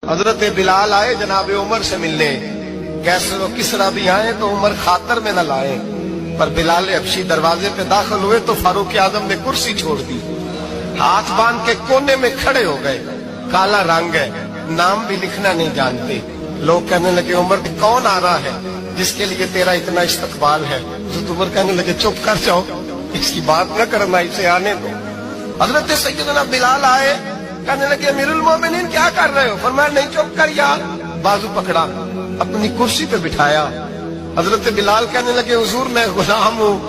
حضرت بلال آئے جناب عمر سے ملنے، کیسر و کسرا بھی آئے تو عمر خاطر میں نہ لائے، پر بلال حبشی دروازے پہ داخل ہوئے تو فاروق اعظم نے کرسی چھوڑ دی، ہاتھ باندھ کے کونے میں کھڑے ہو گئے۔ کالا رنگ ہے، نام بھی لکھنا نہیں جانتے۔ لوگ کہنے لگے عمر کون آ رہا ہے جس کے لیے تیرا اتنا استقبال ہے؟ حضرت عمر کہنے لگے چپ کر جاؤ، اس کی بات نہ کرنا، اسے آنے دو۔ حضرت سیدنا بلال آئے، کہنے لگے امیر المومنین کیا کر رہے ہو؟ فرمایا نہیں چپ کر یار، بازو پکڑا، اپنی کرسی پہ بٹھایا۔ حضرت بلال کہنے لگے حضور میں غلام ہوں،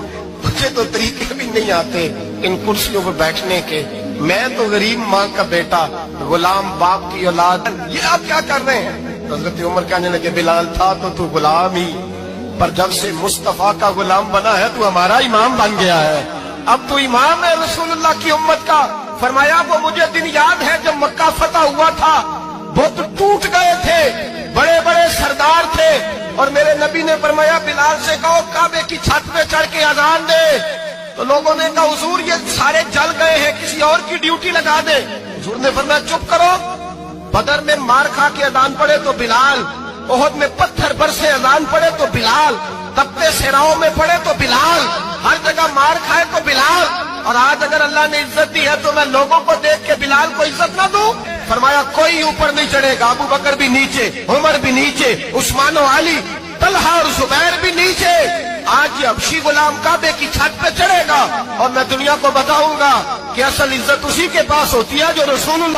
مجھے تو طریقے بھی نہیں آتے ان کرسیوں پہ بیٹھنے کے، میں تو غریب ماں کا بیٹا، غلام باپ کی اولاد، یہ آپ کیا کر رہے ہیں؟ حضرت عمر کہنے لگے بلال تھا تو غلام ہی، پر جب سے مصطفیٰ کا غلام بنا ہے تو ہمارا امام بن گیا ہے، اب تو امام ہے رسول اللہ کی امت کا۔ فرمایا وہ مجھے دن یاد ہے جب مکہ فتح ہوا تھا، بت ٹوٹ گئے تھے، بڑے بڑے سردار تھے، اور میرے نبی نے فرمایا بلال سے کہو کعبے کی چھت پہ چڑھ کے اذان دے، تو لوگوں نے کہا حضور یہ سارے جل گئے ہیں، کسی اور کی ڈیوٹی لگا دے۔ حضور نے فرمایا چپ کرو، بدر میں مار کھا کے اذان پڑے تو بلال، احد میں پتھر برسے اذان پڑے تو بلال، تپتے صحراؤں میں پڑے تو بلال، ہر جگہ مار کھائے تو بلال، اور آج اگر اللہ نے عزت دی ہے تو میں لوگوں کو دیکھ کے بلال کو عزت نہ دوں؟ فرمایا کوئی اوپر نہیں چڑھے گا، ابو بکر بھی نیچے، عمر بھی نیچے، عثمان و علی، طلحہ اور زبیر بھی نیچے۔ آج یہ حبشی غلام کعبے کی چھت پہ چڑھے گا اور میں دنیا کو بتاؤں گا کہ اصل عزت اسی کے پاس ہوتی ہے جو رسول اللہ